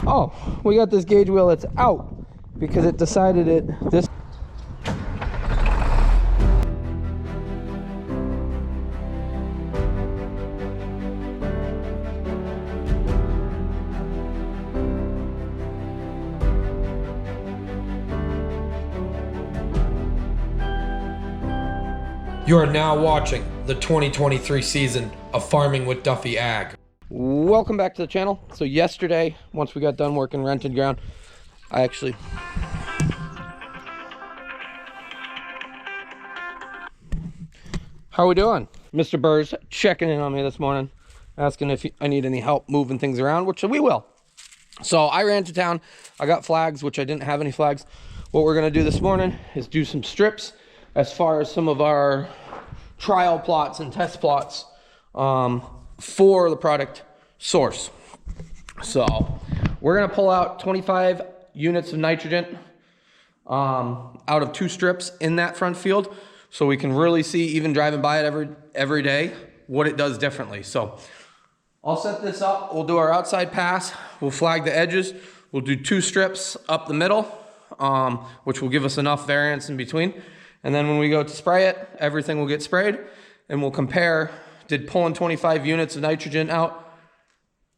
Oh, we got this gauge wheel that's out because it decided this. You are now watching the 2023 season of Farming with Duffy Ag. Welcome back to the channel. So yesterday, once we got done working rented ground, how are we doing? Mr. Burr's checking in on me this morning, asking if I need any help moving things around, which we will. So I ran to town. I got flags, which I didn't have any flags. What we're gonna do this morning is do some strips as far as some of our trial plots and test plots for the product source. So we're gonna pull out 25 units of nitrogen out of 2 strips in that front field, so we can really see, even driving by it every day, what it does differently. So I'll set this up. We'll do our outside pass. We'll flag the edges. We'll do 2 strips up the middle, which will give us enough variance in between. And then when we go to spray it, everything will get sprayed, and we'll compare, did pulling 25 units of nitrogen out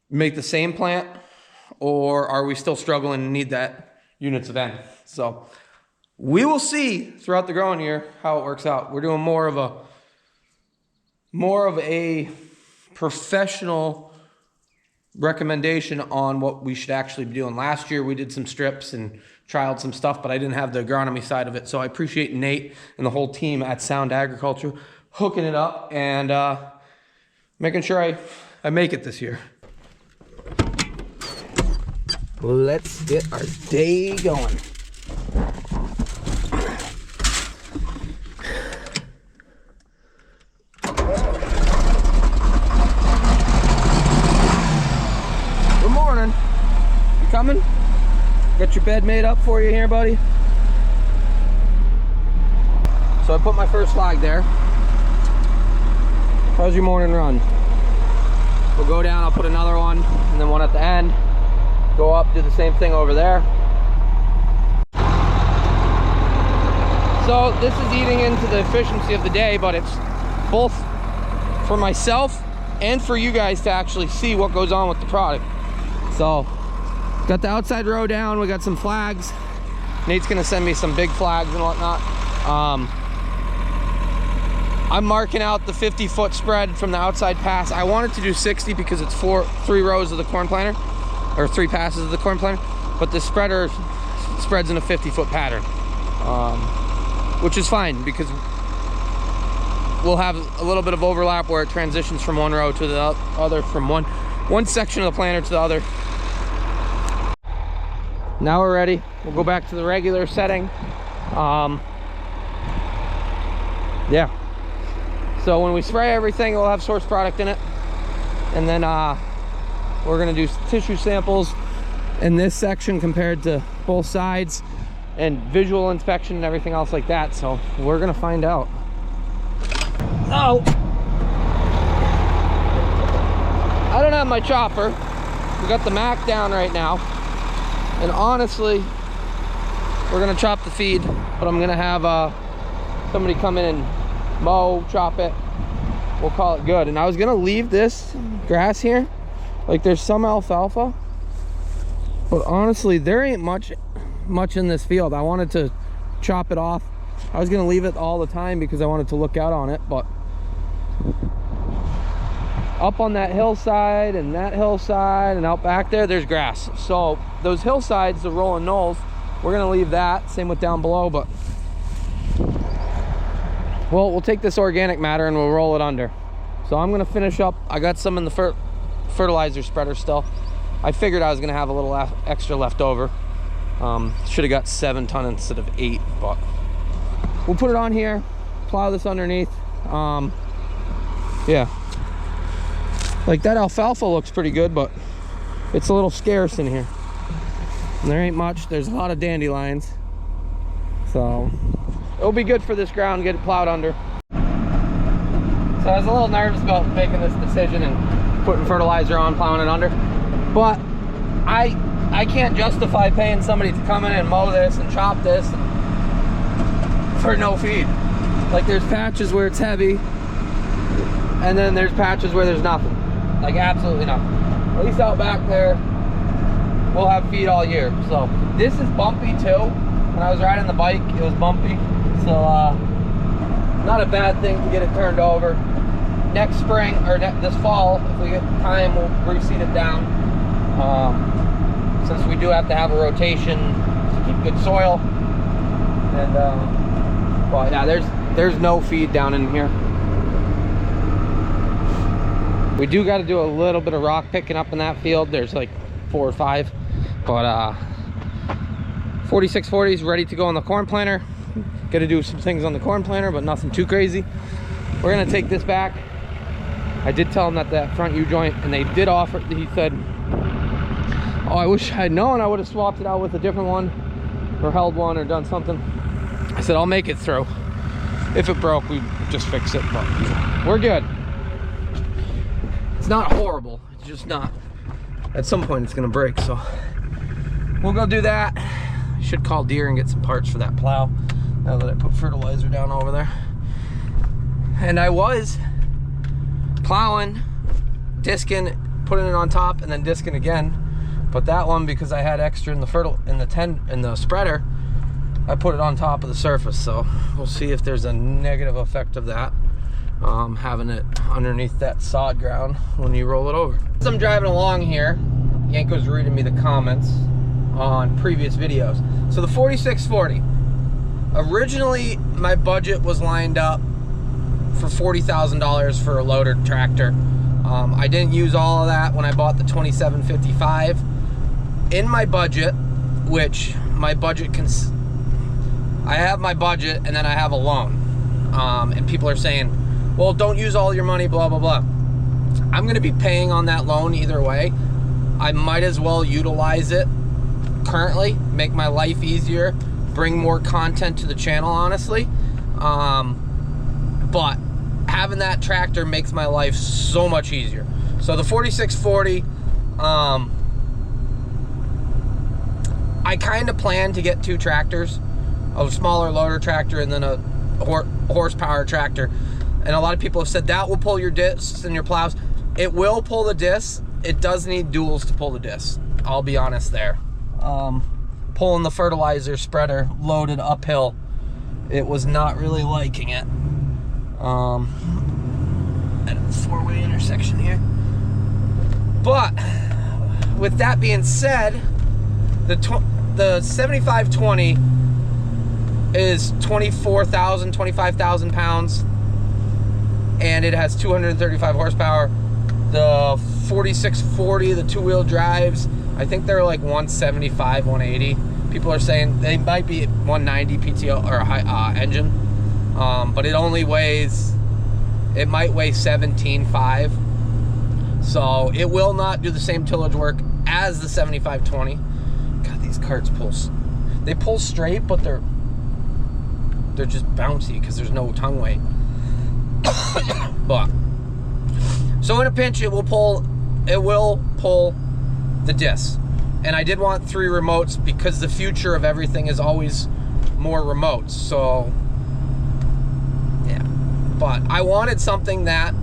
make the same plant, or are we still struggling and need that units of N? So we will see throughout the growing year how it works out. We're doing more of a professional recommendation on what we should actually be doing. Last year we did some strips and trialed some stuff, but I didn't have the agronomy side of it. So I appreciate Nate and the whole team at Sound Agriculture hooking it up and making sure I make it this year. Let's get our day going. Good morning. You coming? Got your bed made up for you here, buddy? So I put my first flag there. How's your morning run? We'll go down, I'll put another one, and then one at the end. Go up, do the same thing over there. So this is eating into the efficiency of the day, but it's both for myself and for you guys to actually see what goes on with the product. So got the outside row down, we got some flags. Nate's gonna send me some big flags and whatnot. I'm marking out the 50-foot spread from the outside pass. I wanted to do 60 because it's 3 rows of the corn planter, or 3 passes of the corn planter, but the spreader spreads in a 50-foot pattern, which is fine because we'll have a little bit of overlap where it transitions from one row to the other, from one section of the planter to the other. Now we're ready. We'll go back to the regular setting. Yeah. So when we spray everything, we'll have source product in it. And then we're gonna do tissue samples in this section compared to both sides, and visual inspection and everything else like that. So we're gonna find out. Oh! I don't have my chopper. We got the Mac down right now. And honestly, we're gonna chop the feed, but I'm gonna have somebody come in and mow, chop it. We'll call it good. And I was gonna leave this grass here, like there's some alfalfa, but honestly there ain't much in this field. I wanted to chop it off. I was gonna leave it all the time because I wanted to look out on it, but up on that hillside and that hillside and out back there's grass. So those hillsides, the rolling knolls, we're gonna leave that. Same with down below, but well, we'll take this organic matter and we'll roll it under. So I'm gonna finish up. I got some in the fertilizer spreader still. I figured I was gonna have a little extra left over. Should have got 7 ton instead of 8, but we'll put it on here, plow this underneath. Yeah, like that alfalfa looks pretty good, but it's a little scarce in here. And there ain't much. There's a lot of dandelions, so it'll be good for this ground, get it plowed under. So I was a little nervous about making this decision and putting fertilizer on, plowing it under, but I I can't justify paying somebody to come in and mow this and chop this for no feed. Like, there's patches where it's heavy, and then there's patches where there's nothing. Like, absolutely nothing. At least out back there, we'll have feed all year. So this is bumpy too. When I was riding the bike, it was bumpy. So not a bad thing to get it turned over. Next spring, or this fall, if we get time, we'll reseed it down. Since we do have to have a rotation to keep good soil. And well, yeah, there's no feed down in here. We do got to do a little bit of rock picking up in that field. There's like 4 or 5, but 4640 is ready to go on the corn planter. Got to do some things on the corn planter, but nothing too crazy. We're gonna take this back. I did tell him that front U-joint, and they did offer, he said, oh, I wish I'd known, I would have swapped it out with a different one, or held one, or done something. I said, I'll make it through. If it broke, we just fix it, but we're good. It's not horrible, it's just not. At some point it's gonna break, so we'll go do that. I should call Deere and get some parts for that plow, now that I put fertilizer down over there. And I was plowing, disking, putting it on top, and then disking again. But that one, because I had extra in the spreader, I put it on top of the surface. So we'll see if there's a negative effect of that, having it underneath that sod ground when you roll it over. As I'm driving along here, Yanko's reading me the comments on previous videos. So the 4640, originally my budget was lined up for $40,000 for a loader tractor. I didn't use all of that when I bought the 2755. In my budget, which my budget I have my budget and then I have a loan. And people are saying, well, don't use all your money, blah, blah, blah. I'm gonna be paying on that loan either way. I might as well utilize it currently, make my life easier, bring more content to the channel, honestly. But having that tractor makes my life so much easier. So the 4640, I kind of plan to get 2 tractors, a smaller loader tractor and then a horsepower tractor. And a lot of people have said that will pull your discs and your plows. It will pull the discs. It does need duals to pull the discs. I'll be honest there. Pulling the fertilizer spreader loaded uphill, it was not really liking it. At a 4-way intersection here. But with that being said, the 7520 is 25,000 pounds, and it has 235 horsepower. The 4640, the 2-wheel drives, I think they're like 175, 180. People are saying they might be 190 PTO or high engine. But it only weighs, it might weigh 17.5. So it will not do the same tillage work as the 7520. God, these carts they pull straight, but they're just bouncy because there's no tongue weight. But so in a pinch, it will pull the disc. And I did want 3 remotes because the future of everything is always more remotes. So but I wanted something that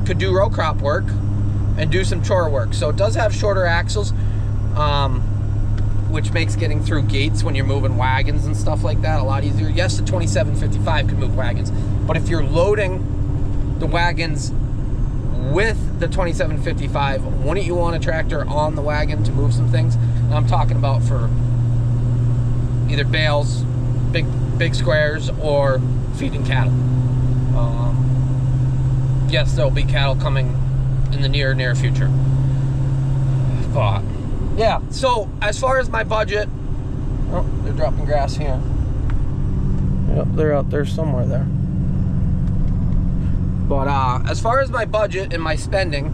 could do row crop work and do some chore work. So it does have shorter axles, which makes getting through gates when you're moving wagons and stuff like that a lot easier. Yes, the 2755 can move wagons, but if you're loading the wagons with the 2755, wouldn't you want a tractor on the wagon to move some things? And I'm talking about for either bales, big squares, or feeding cattle. Yes, there'll be cattle coming in the near future. But yeah, so as far as my budget, oh, they're dropping grass here. Yep, they're out there somewhere there. But as far as my budget and my spending,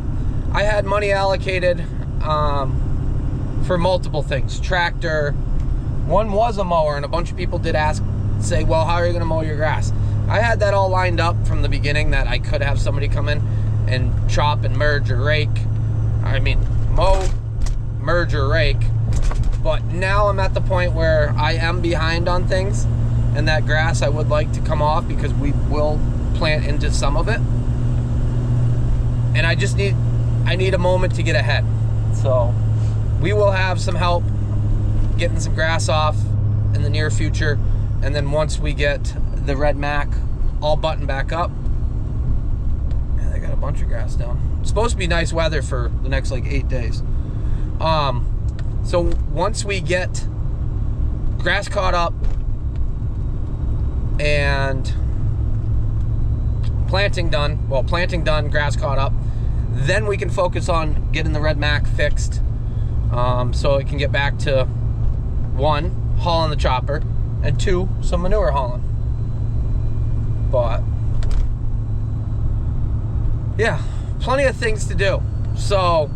I had money allocated for multiple things. Tractor, one was a mower, and a bunch of people did say, well, how are you gonna mow your grass? I had that all lined up from the beginning, that I could have somebody come in and chop and merge or rake. I mean, mow, merge or rake. But now I'm at the point where I am behind on things, and that grass I would like to come off because we will plant into some of it. And I need a moment to get ahead. So we will have some help getting some grass off in the near future. And then once we get the red mac all buttoned back up, yeah, they got a bunch of grass down. It's supposed to be nice weather for the next like 8 days. So once we get grass caught up and planting done, grass caught up, then we can focus on getting the red mac fixed, so it can get back to 1, hauling the chopper, and 2, some manure hauling. But yeah, plenty of things to do. So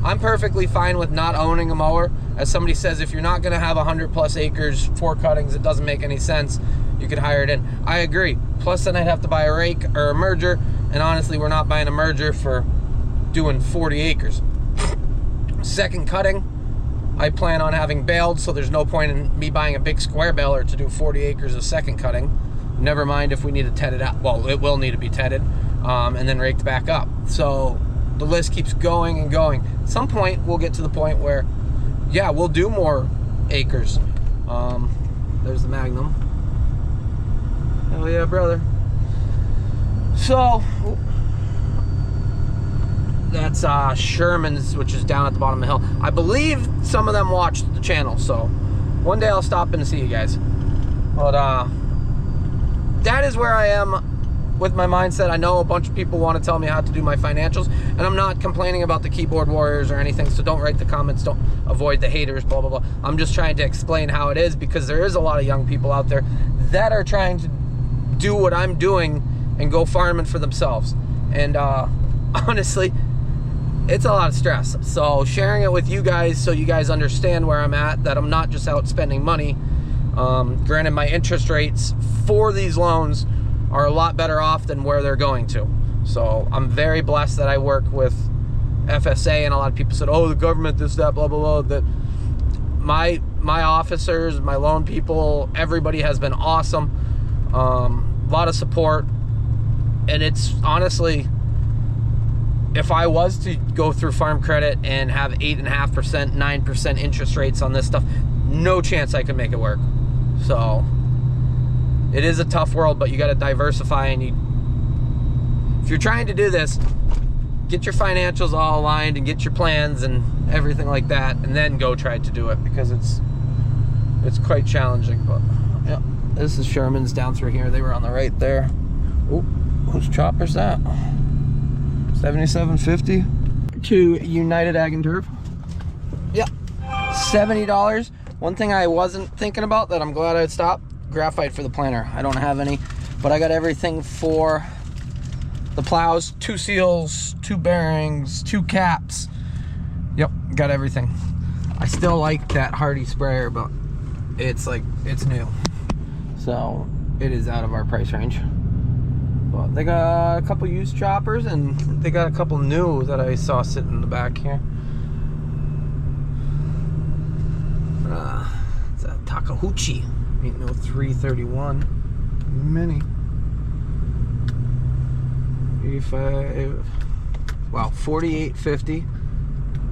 I'm perfectly fine with not owning a mower. As somebody says, if you're not gonna have 100+ acres, 4 cuttings, it doesn't make any sense. You could hire it in. I agree. Plus then I'd have to buy a rake or a merger, and honestly, we're not buying a merger for doing 40 acres. Second cutting, I plan on having baled, so there's no point in me buying a big square baler to do 40 acres of second cutting. Never mind if we need to ted it out. Well, it will need to be tedded, and then raked back up. So the list keeps going and going. At some point, we'll get to the point where, yeah, we'll do more acres. There's the Magnum. Hell yeah, brother. So that's Sherman's, which is down at the bottom of the hill. I believe some of them watched the channel, so one day I'll stop in to see you guys. But that is where I am with my mindset. I know a bunch of people want to tell me how to do my financials, and I'm not complaining about the keyboard warriors or anything, so don't write the comments, don't avoid the haters, blah, blah, blah. I'm just trying to explain how it is, because there is a lot of young people out there that are trying to do what I'm doing and go farming for themselves. And honestly, it's a lot of stress. So sharing it with you guys so you guys understand where I'm at, that I'm not just out spending money. Granted, my interest rates for these loans are a lot better off than where they're going to. So I'm very blessed that I work with FSA, and a lot of people said, oh, the government, this, that, blah, blah, blah. That my officers, my loan people, everybody has been awesome. A lot of support. And it's honestly, if I was to go through Farm Credit and have 8.5%, 9% interest rates on this stuff, no chance I could make it work. So it is a tough world, but you got to diversify, and if you're trying to do this, get your financials all aligned and get your plans and everything like that, and then go try to do it, because it's quite challenging. But yeah, this is Sherman's down through here. They were on the right there. Oh, whose chopper's that? 7750 to United Ag and Turf. Yep, $70. One thing I wasn't thinking about that I'm glad I'd stopped: graphite for the planter. I don't have any, but I got everything for the plows: 2 seals, 2 bearings, 2 caps. Yep, got everything. I still like that Hardy sprayer, but it's new, so it is out of our price range. But they got a couple used choppers, and they got a couple new that I saw sitting in the back here. It's a Takahouchi. Ain't no 331 mini. 85. Wow, 4850.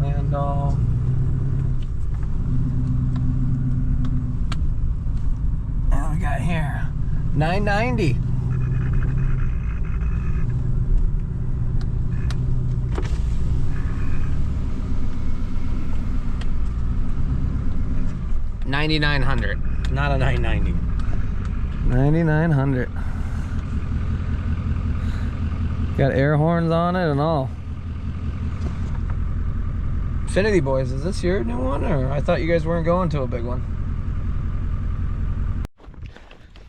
And what we got here? 990. $9,900, not a $990. $9,900. Got air horns on it and all. Infinity Boys, is this your new one, or I thought you guys weren't going to a big one?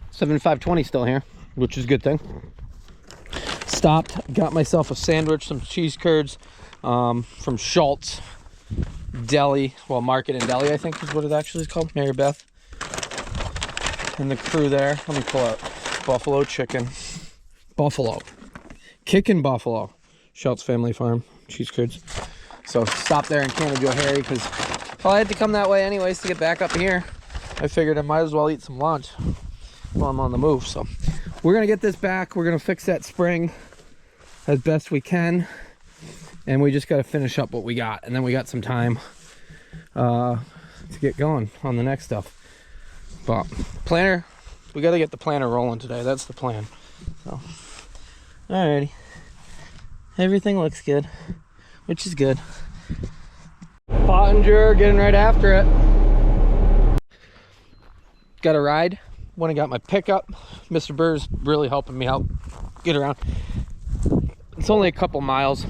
7520 still here, which is a good thing. Stopped, got myself a sandwich, some cheese curds from Schultz Deli, well, Market and Deli, I think is what it actually is called. Mary Beth and the crew there. Let me pull out Buffalo Chicken. Buffalo. Kickin' Buffalo. Schultz Family Farm. Cheese curds. So stop there in Canada Joe Harry, because Well, I had to come that way anyways to get back up here. I figured I might as well eat some lunch while I'm on the move. So we're gonna get this back. We're gonna fix that spring as best we can, and we just got to finish up what we got, and then we got some time to get going on the next stuff. But planter, we got to get the planter rolling today. That's the plan. So alrighty, everything looks good, which is good. Pottinger getting right after it. Got a ride. When I got my pickup, Mr. Burr's really helping me out get around. It's only a couple miles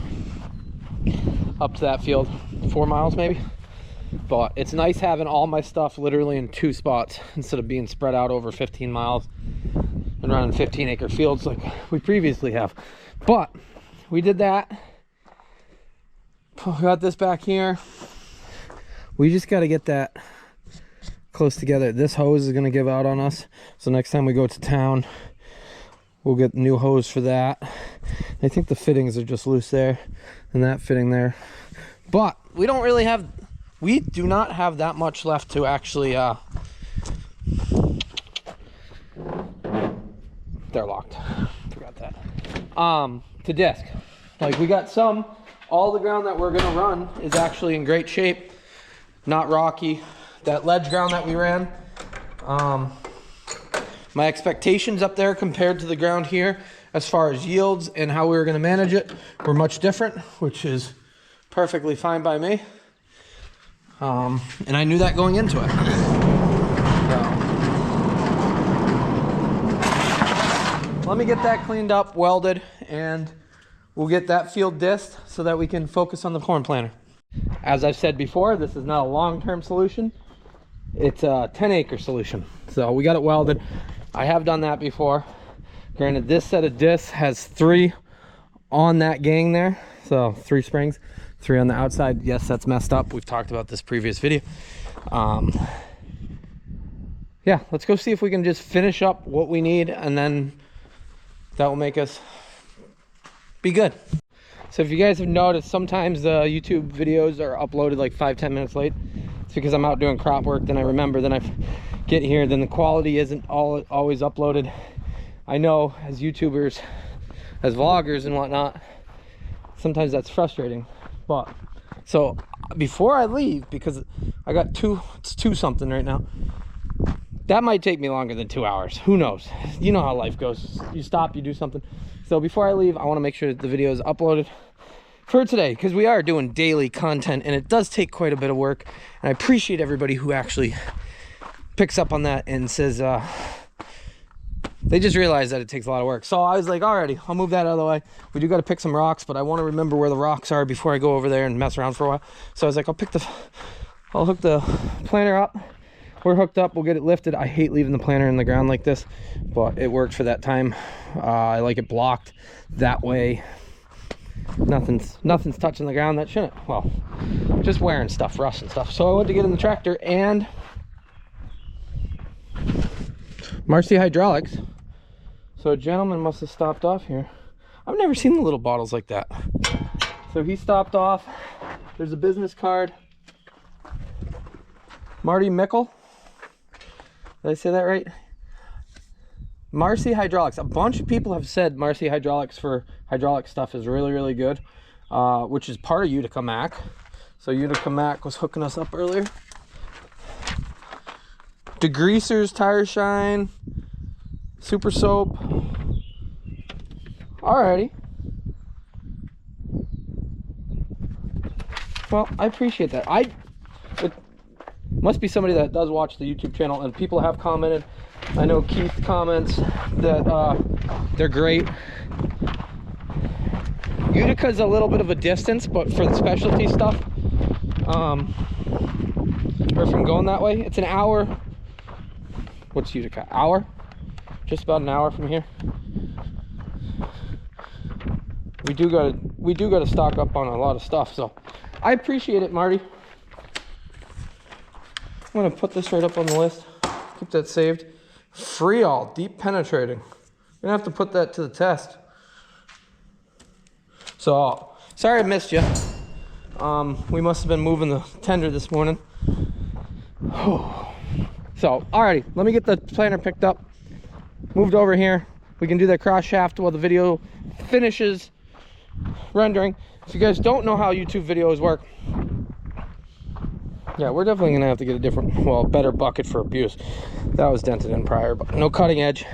up to that field, 4 miles maybe, but it's nice having all my stuff literally in 2 spots instead of being spread out over 15 miles and running 15-acre fields like we previously have. But we did that. Got this back here. We just got to get that close together. This hose is going to give out on us, so next time we go to town we'll get new hose for that. I think the fittings are just loose there and that fitting there, but we do not have that much left to actually they're locked, forgot that, to disc. Like, we got some, all the ground that we're gonna run is actually in great shape, not rocky. That ledge ground that we ran, my expectations up there compared to the ground here as far as yields and how we were going to manage it were much different, which is perfectly fine by me. And I knew that going into it. So, let me get that cleaned up, welded, and we'll get that field disked so that we can focus on the corn planter. As I've said before, this is not a long-term solution. It's a 10-acre solution. So we got it welded. I have done that before. Granted, this set of discs has 3 on that gang there. So 3 springs, 3 on the outside. Yes, that's messed up. We've talked about this previous video. Yeah, let's go see if we can just finish up what we need, and then that will make us be good. So if you guys have noticed, sometimes the YouTube videos are uploaded like 5-10 minutes late. It's because I'm out doing crop work, then I remember, then I get here, then the quality isn't always uploaded. I know, as YouTubers, as vloggers and whatnot, sometimes that's frustrating. But so before I leave, because I got it's 2 something right now, that might take me longer than 2 hours. Who knows? You know how life goes. You stop, you do something. So before I leave, I want to make sure that the video is uploaded for today, because we are doing daily content and it does take quite a bit of work. And I appreciate everybody who actually picks up on that and says they just realize that it takes a lot of work. So I was like, alrighty, I'll move that out of the way. We do got to pick some rocks, but I want to remember where the rocks are before I go over there and mess around for a while. So I was like, I'll hook the planter up. We're hooked up, we'll get it lifted. I hate leaving the planter in the ground like this, but it worked for that time. I like it blocked that way. Nothing's touching the ground that shouldn't. Well, just wearing stuff, rust and stuff. So I went to get in the tractor, and Marcy Hydraulics. So a gentleman must have stopped off here. I've never seen the little bottles like that. So he stopped off. There's a business card. Marty Mickle. Did I say that right? Marcy Hydraulics. A bunch of people have said Marcy Hydraulics for hydraulic stuff is really, really good, which is part of Utica Mac. So Utica Mac was hooking us up earlier. Degreasers, Tire Shine, Super Soap. Alrighty. Well, I appreciate that. It must be somebody that does watch the YouTube channel, and people have commented. I know Keith comments that they're great. Utica's a little bit of a distance, but for the specialty stuff, or from going that way, it's an hour. What's Utica? Hour? Just about an hour from here. We do gotta stock up on a lot of stuff, so I appreciate it, Marty. I'm gonna put this right up on the list. Keep that saved. Freol, deep penetrating. We're gonna have to put that to the test. So, sorry I missed you. We must have been moving the tender this morning. So, alrighty, let me get the planter picked up, moved over here. We can do that cross shaft while the video finishes rendering. If you guys don't know how YouTube videos work, yeah, we're definitely gonna have to get a different, well, better bucket for abuse. That was dented in prior, but no cutting edge.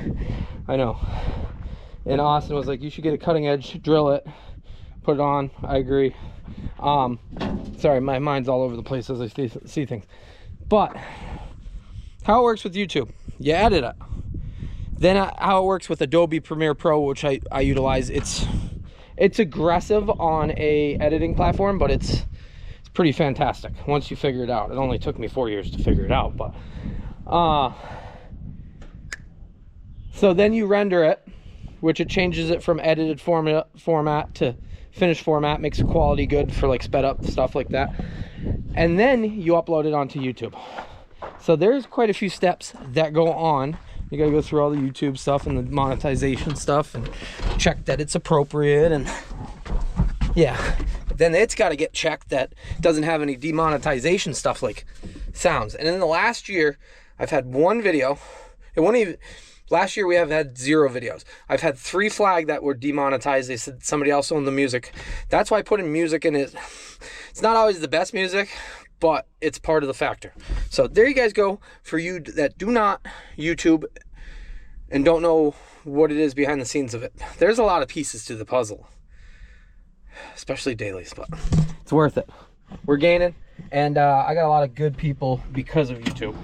I know. And Austin was like, you should get a cutting edge, drill it, put it on. I agree. Sorry, my mind's all over the place as I see things. But how it works with YouTube, you edit it. Then how it works with Adobe Premiere Pro, which I utilize, it's aggressive on a editing platform, but it's pretty fantastic once you figure it out. It only took me 4 years to figure it out, but so then you render it, which it changes it from edited format to finished format, makes the quality good for like sped up stuff like that, and then you upload it onto YouTube. So there's quite a few steps that go on. You gotta go through all the YouTube stuff and the monetization stuff and check that it's appropriate, and yeah, but then it's got to get checked that it doesn't have any demonetization stuff like sounds. And in the last year, I've had one video. It won't even. Last year we have had 0 videos. I've had 3 flag that were demonetized. They said somebody else owned the music. That's why putting music in it. It's not always the best music, but it's part of the factor. So there you guys go. For you that do not YouTube and don't know what it is behind the scenes of it, there's a lot of pieces to the puzzle, especially dailies, but it's worth it. We're gaining, and I got a lot of good people because of YouTube.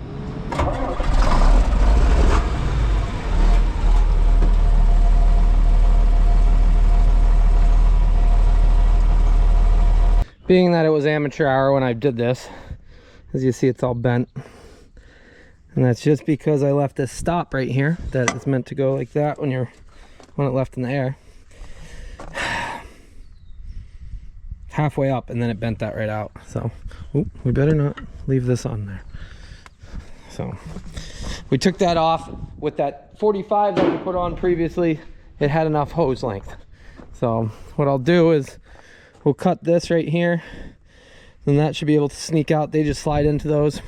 Being that it was amateur hour when I did this, as you see, it's all bent. And that's just because I left this stop right here that is meant to go like that when it left in the air. Halfway up, and then it bent that right out. So, we better not leave this on there. So, we took that off with that 45 that we put on previously. It had enough hose length. So, what I'll do is we'll cut this right here, and that should be able to sneak out. They just slide into those.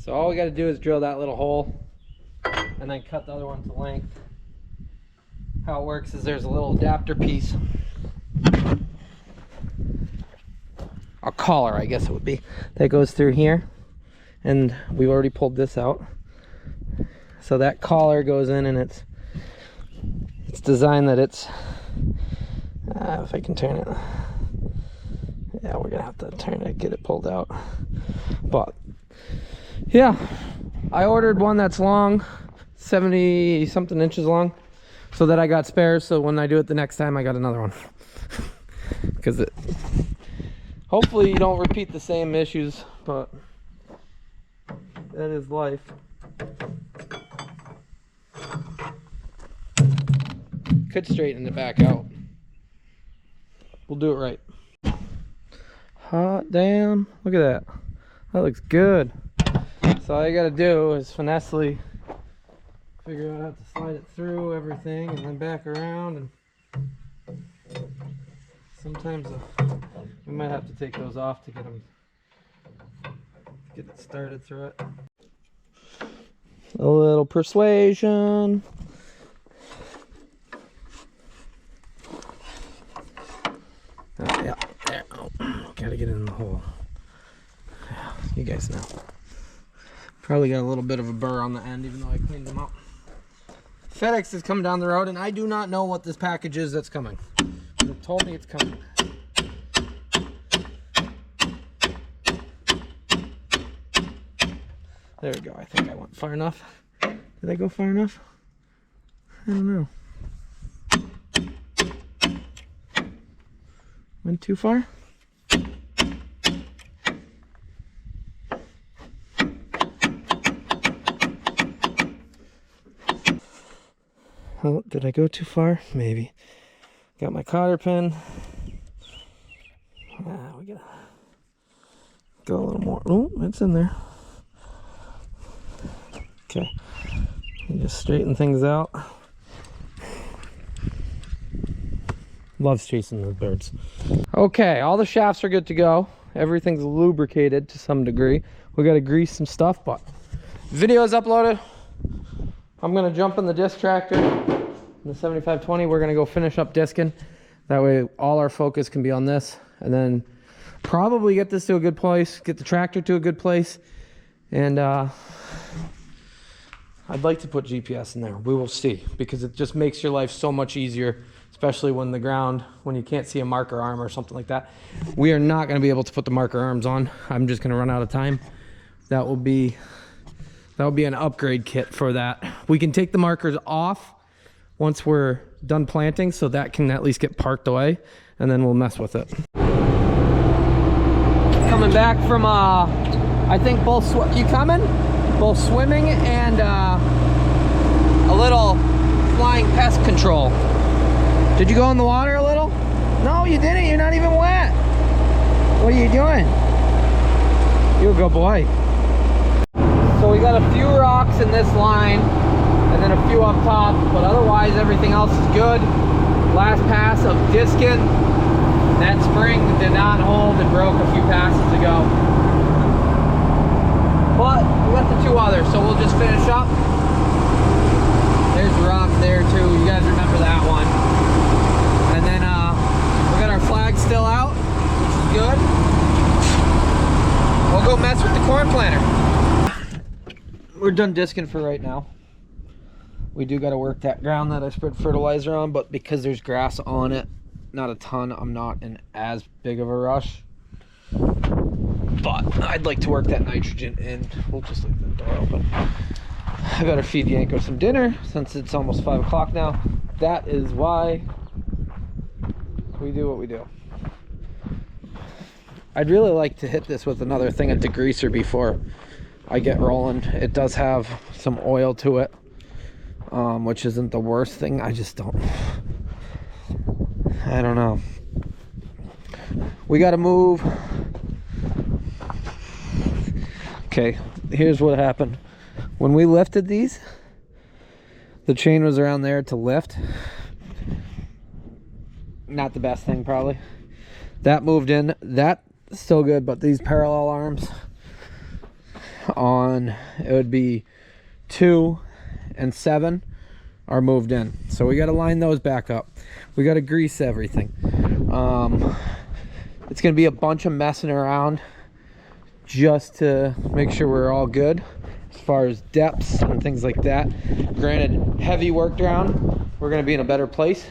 So all we got to do is drill that little hole and then cut the other one to length. How it works is there's a little adapter piece, a collar I guess it would be, that goes through here, and we've already pulled this out. So that collar goes in, and it's designed that it's, if I can turn it, yeah, we're gonna have to turn it, get it pulled out. But yeah, I ordered one that's long, 70 something inches long, so that I got spares, so when I do it the next time I got another one. Because hopefully you don't repeat the same issues, but that is life. Could straighten it back out. We'll do it right. Hot damn, look at that. That looks good. So all you gotta do is finessely figure out how to slide it through everything and then back around, and sometimes we might have to take those off to get it started through it. A little persuasion. Oh, yeah, there. Oh, gotta get it in the hole. Yeah, you guys know. Probably got a little bit of a burr on the end, even though I cleaned them up. FedEx is coming down the road, and I do not know what this package is that's coming. They told me it's coming. There we go. I think I went far enough. Did I go far enough? I don't know. Went too far? Oh, did I go too far? Maybe. Got my cotter pin. We gotta go a little more. Oh, it's in there. Okay. And just straighten things out. Loves chasing those birds. Okay, all the shafts are good to go. Everything's lubricated to some degree. We gotta grease some stuff, but video is uploaded. I'm gonna jump in the disc tractor, the 7520. We're gonna go finish up discing. That way all our focus can be on this, and then probably get this to a good place, get the tractor to a good place. And I'd like to put GPS in there. We will see, because it just makes your life so much easier, especially when when you can't see a marker arm or something like that. We are not gonna be able to put the marker arms on. I'm just gonna run out of time. That will be an upgrade kit for that. We can take the markers off once we're done planting, so that can at least get parked away, and then we'll mess with it. Coming back from I think you coming? Both swimming and a little flying pest control. Did you go in the water a little? No, you didn't. You're not even wet. What are you doing? You're a good boy. So we got a few rocks in this line and then a few up top, but otherwise everything else is good. Last pass of discing. That spring did not hold. It broke a few passes ago. But we got the two others, so we'll just finish up. There's a rock there too. You guys remember that one. And then we got our flag still out, which is good. We'll go mess with the corn planter. We're done discing for right now. We do got to work that ground that I spread fertilizer on, but because there's grass on it, not a ton, I'm not in as big of a rush. But I'd like to work that nitrogen in. We'll just leave the door open. I better feed Yanko some dinner since it's almost 5 o'clock now. That is why we do what we do. I'd really like to hit this with another thing of degreaser before I get rolling. It does have some oil to it, which isn't the worst thing. I don't know. We got to move. Okay, here's what happened. When we lifted these, the chain was around there to lift. Not the best thing, probably. That moved in. That's still good, but these parallel arms on, it would be 2 and 7 are moved in. So we got to line those back up. We got to grease everything. It's going to be a bunch of messing around just to make sure we're all good as far as depths and things like that. Granted, heavy work ground, we're going to be in a better place.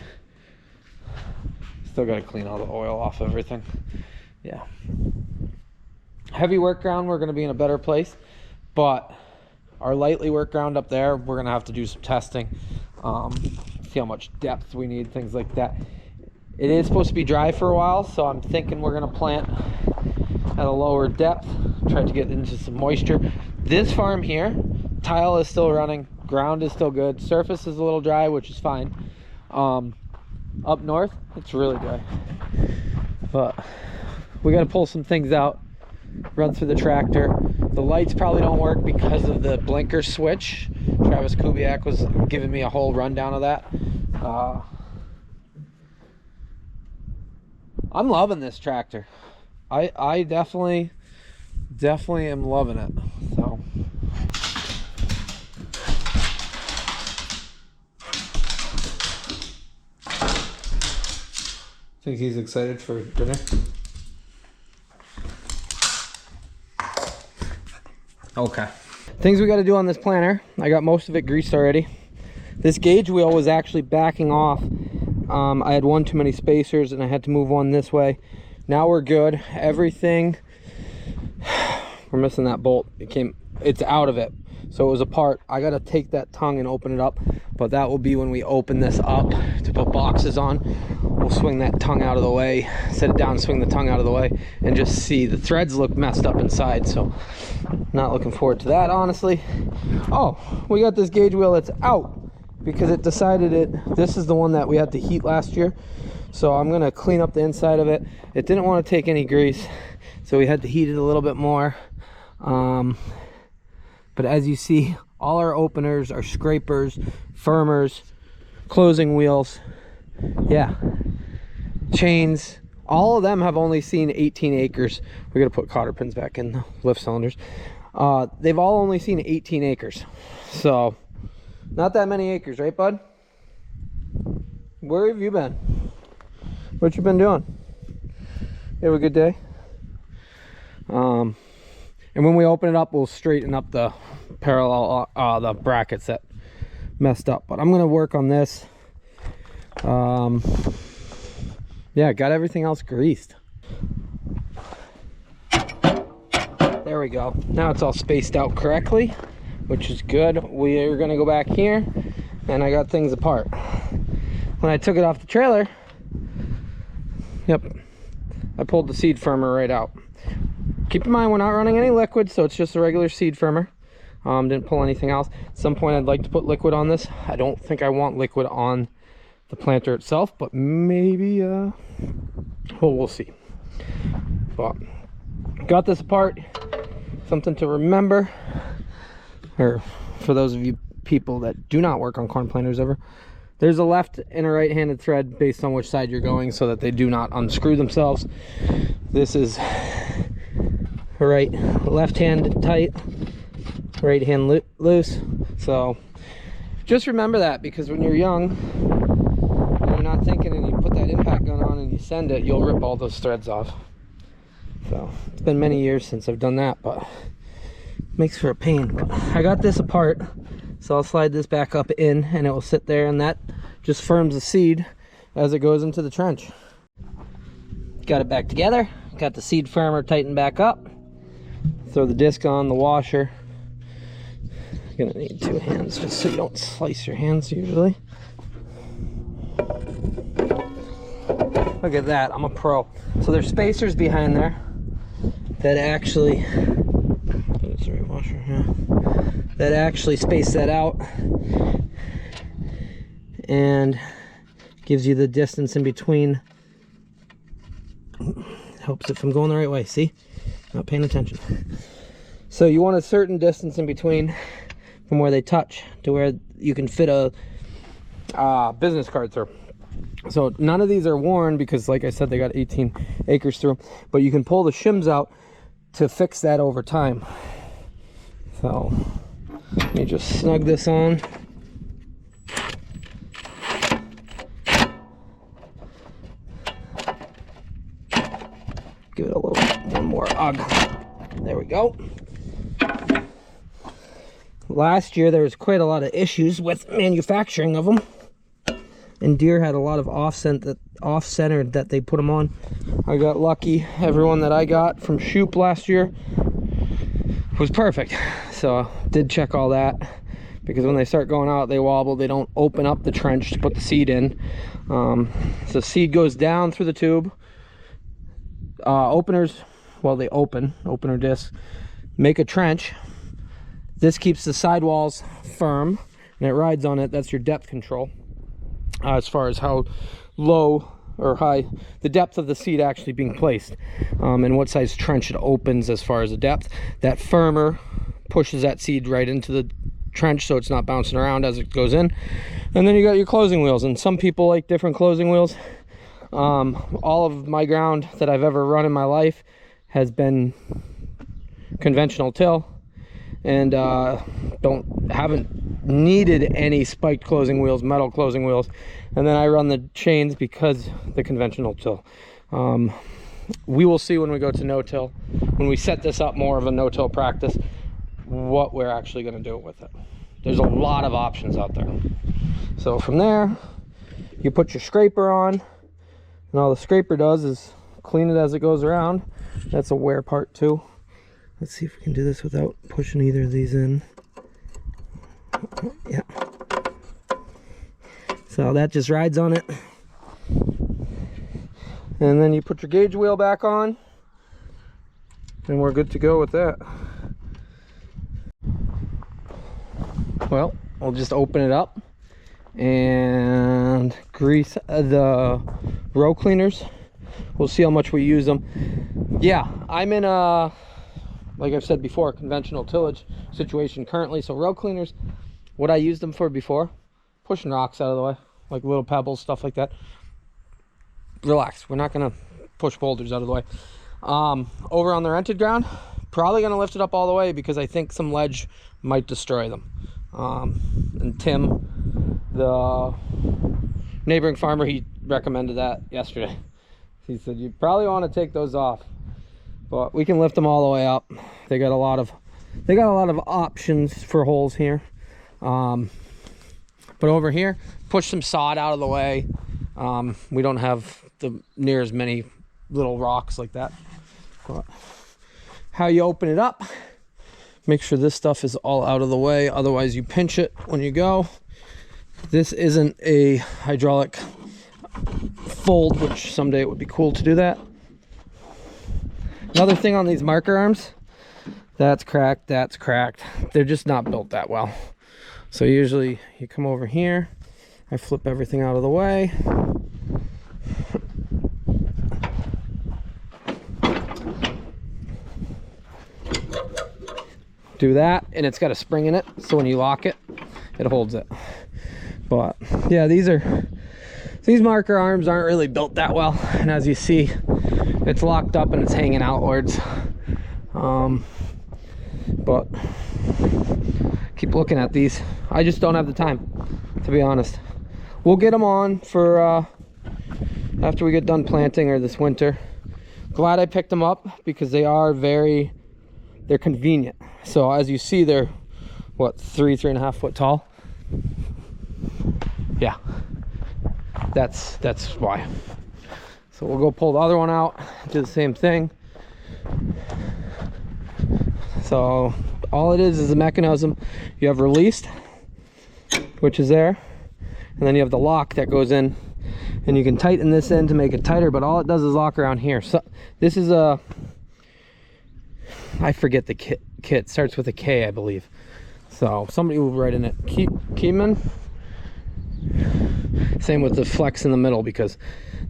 Still got to clean all the oil off everything. Yeah. Heavy work ground, we're going to be in a better place. But our lightly work ground up there, we're going to have to do some testing. See how much depth we need, things like that. It is supposed to be dry for a while, so I'm thinking we're going to plant at a lower depth, try to get into some moisture. This farm here, tile is still running, ground is still good, surface is a little dry, which is fine. Up north, it's really dry. But we got to pull some things out, run through the tractor. The lights probably don't work because of the blinker switch. Travis Kubiak was giving me a whole rundown of that. I'm loving this tractor. I definitely am loving it. So think he's excited for dinner. Okay. Things we got to do on this planter. I got most of it greased already. This gauge wheel was actually backing off. I had one too many spacers and I had to move one this way. Now we're good. Everything, we're missing that bolt. It's out of it. So it was apart. I got to take that tongue and open it up, but that will be when we open this up to put boxes on. We'll we'll swing that tongue out of the way, set it down, swing the tongue out of the way, and just see. The threads look messed up inside, so not looking forward to that, honestly. Oh, we got this gauge wheel that's out because it decided this is the one that we had to heat last year. So I'm gonna clean up the inside of it. It didn't want to take any grease, so we had to heat it a little bit more. But as you see, all our openers, our scrapers, firmers, closing wheels, yeah, chains, all of them have only seen 18 acres. We're gonna put cotter pins back in the lift cylinders. They've all only seen 18 acres. So not that many acres, right, bud? Where have you been? What you been doing? You have a good day? And when we open it up, we'll straighten up the parallel, the brackets that messed up. But I'm gonna work on this. Yeah, got everything else greased. There we go. Now it's all spaced out correctly, which is good. We're gonna go back here, and I got things apart. When I took it off the trailer, yep, I pulled the seed firmer right out. Keep in mind, we're not running any liquid, so it's just a regular seed firmer. Didn't pull anything else. At some point, I'd like to put liquid on this. I don't think I want liquid on the planter itself, but maybe, well, we'll see. But got this apart. Something to remember, or for those of you people that do not work on corn planters ever, there's a left and a right-handed thread based on which side you're going, so that they do not unscrew themselves. This is left hand tight, right hand loose. So just remember that, because when you're young and you're not thinking, and you put that impact gun on and you send it, you'll rip all those threads off. So it's been many years since I've done that, but it makes for a pain. But I got this apart, so I'll slide this back up in, and it will sit there, and that just firms the seed as it goes into the trench. Got it back together, got the seed firmer tightened back up. Throw the disc on the washer. You're gonna need 2 hands just so you don't slice your hands usually. Look at that, I'm a pro. So there's spacers behind there that actually, sorry, washer, yeah, that actually space that out and gives you the distance in between. Helps it from going the right way. See, not paying attention. So you want a certain distance in between from where they touch to where you can fit a business card through. So none of these are worn because, like I said, they got 18 acres through, but you can pull the shims out to fix that over time. So let me just snug this on. Give it a little one more ugh. There we go. Last year there was quite a lot of issues with manufacturing of them, and deer had a lot of off-centered that they put them on. I got lucky. Everyone that I got from Shoop last year was perfect. So did check all that, because when they start going out, they wobble. They don't open up the trench to put the seed in. So seed goes down through the tube. Openers, well, they opener discs, make a trench. This keeps the sidewalls firm, and it rides on it. That's your depth control, as far as how low or high the depth of the seed actually being placed, and what size trench it opens as far as the depth. That firmer pushes that seed right into the trench, so it's not bouncing around as it goes in. And then you got your closing wheels, and some people like different closing wheels. All of my ground that I've ever run in my life has been conventional till, and haven't needed any spiked closing wheels, metal closing wheels. And then I run the chains because the conventional till. We will see when we go to no-till, when we set this up more of a no-till practice, what we're actually going to do with it. There's a lot of options out there. So from there, you put your scraper on, and all the scraper does is clean it as it goes around. That's a wear part too. Let's see if we can do this without pushing either of these in. Yeah. So that just rides on it. And then you put your gauge wheel back on, and we're good to go with that. Well, we'll just open it up and grease the row cleaners. We'll see how much we use them. Yeah, I'm in a, like I've said before, conventional tillage situation currently. So row cleaners, what I used them for before, pushing rocks out of the way, like little pebbles, stuff like that. Relax, we're not gonna push boulders out of the way. Over on the rented ground, probably gonna lift it up all the way because I think some ledge might destroy them. And Tim, the neighboring farmer, he recommended that yesterday. He said you probably want to take those off, but we can lift them all the way up. They got a lot of options for holes here. But over here, push some sod out of the way. We don't have near as many little rocks like that. But how you open it up, make sure this stuff is all out of the way, otherwise you pinch it when you go. This isn't a hydraulic fold, which someday it would be cool to do that. Another thing on these marker arms, that's cracked, that's cracked. They're just not built that well. So usually you come over here, I flip everything out of the way. Do that, and it's got a spring in it, so when you lock it, it holds it. But yeah, these marker arms aren't really built that well, and as you see, it's locked up and it's hanging outwards. But keep looking at these. I just don't have the time, to be honest. We'll get them on for after we get done planting or this winter. Glad I picked them up because they're convenient. So as you see, they're what, 3.5 foot tall. Yeah, that's why. So we'll go pull the other one out, do the same thing. So all it is a mechanism. You have released, which is there, and then you have the lock that goes in, and you can tighten this in to make it tighter, but all it does is lock around here. So this is a, I forget the kit starts with a K, I believe. So somebody will write in it Keyman. Same with the flex in the middle, because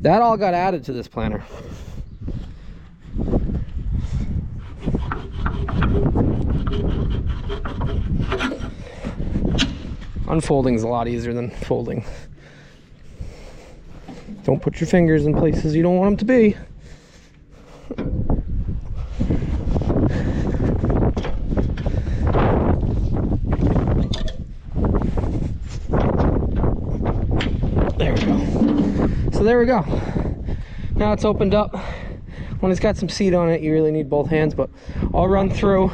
that all got added to this planter. Unfolding is a lot easier than folding. Don't put your fingers in places you don't want them to be. There we go. So there we go. Now it's opened up. When it's got some seed on it, you really need both hands, but I'll run through,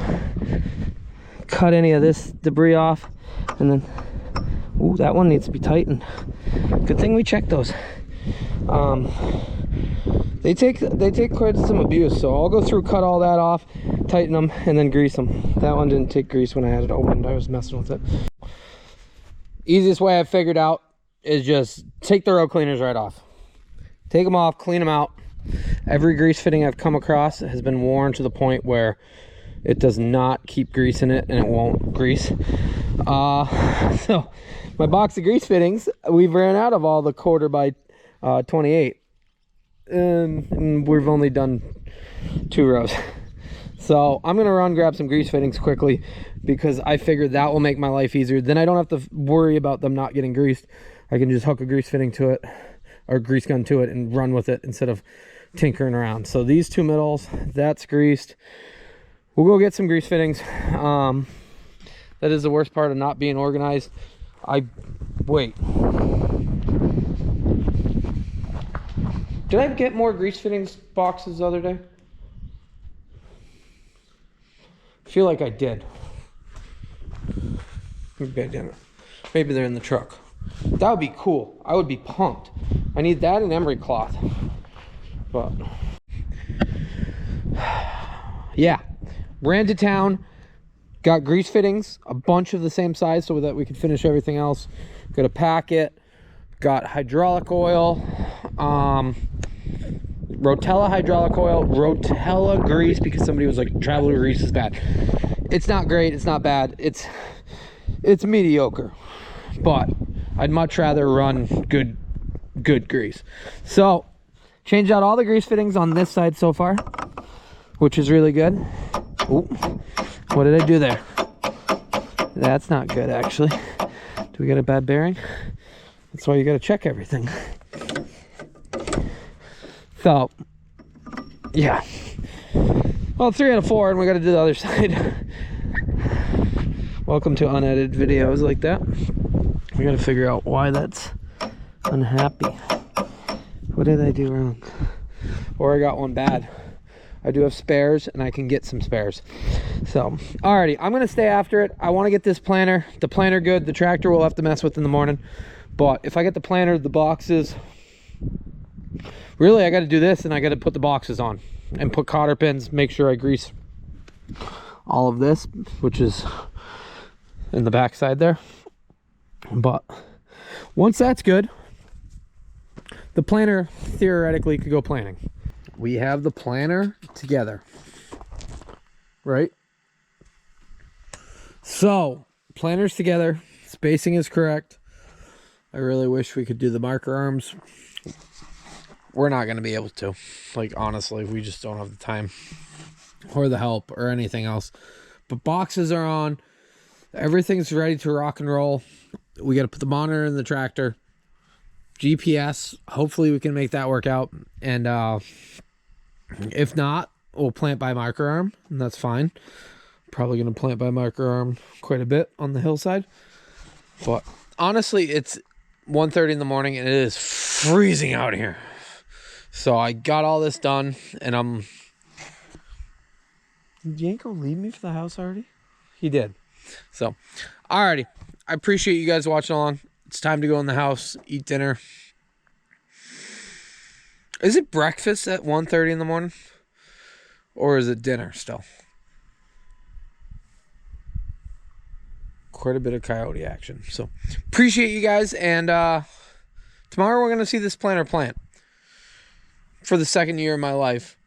cut any of this debris off, and then, ooh, that one needs to be tightened. Good thing we checked those. They take quite some abuse, so I'll go through, cut all that off, tighten them, and then grease them. That one didn't take grease when I had it opened. I was messing with it. Easiest way I've figured out is just take the row cleaners right off. Take them off, clean them out. Every grease fitting I've come across has been worn to the point where it does not keep grease in it and it won't grease. So my box of grease fittings, we've ran out of all the 1/4 by 28, and we've only done 2 rows. So I'm gonna run grab some grease fittings quickly, because I figured that will make my life easier. Then I don't have to worry about them not getting greased. I can just hook a grease fitting to it, or grease gun to it, and run with it instead of tinkering around. So these 2 middles, that's greased. We'll go get some grease fittings. That is the worst part of not being organized. Wait. Did I get more grease fittings boxes the other day? I feel like I did. Maybe I didn't. Maybe they're in the truck. That would be cool. I would be pumped. I need that and emery cloth. But yeah, ran to town, got grease fittings, a bunch of the same size so that we could finish everything else. Got a packet, got hydraulic oil, Rotella hydraulic oil, Rotella grease, because somebody was like, traveler grease is bad. It's not great, it's not bad, it's mediocre, but I'd much rather run good grease. So changed out all the grease fittings on this side so far, which is really good. Ooh, what did I do there? That's not good, actually. Do we got a bad bearing? That's why you got to check everything. So, yeah. Well, 3 out of 4, and we got to do the other side. Welcome to unedited videos like that. We got to figure out why that's unhappy. What did I do wrong? Or I got one bad. I do have spares, and I can get some spares. So, alrighty, I'm gonna stay after it. I want to get this planter, the planter good. The tractor we'll have to mess with in the morning. But if I get the planter, the boxes, really I got to do this, and I got to put the boxes on and put cotter pins. Make sure I grease all of this, which is in the back side there. But once that's good, the planter theoretically could go planting. We have the planter together, right? So planter's together, spacing is correct. I really wish we could do the marker arms. We're not going to be able to, like, honestly, we just don't have the time or the help or anything else. But boxes are on, everything's ready to rock and roll. We got to put the monitor in the tractor, GPS, hopefully we can make that work out. And if not, we'll plant by marker arm, and that's fine. Probably going to plant by marker arm quite a bit on the hillside. But honestly, it's 1:30 in the morning and it is freezing out here. So I got all this done, and Did Yanko leave me for the house already? He did. So, alrighty. I appreciate you guys watching along. It's time to go in the house, eat dinner. Is it breakfast at 1:30 in the morning? Or is it dinner still? Quite a bit of coyote action. So, appreciate you guys. And tomorrow we're going to see this planter plant for the second year of my life.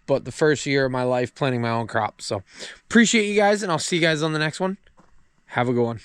But the first year of my life planting my own crop. So, appreciate you guys. And I'll see you guys on the next one. Have a good one.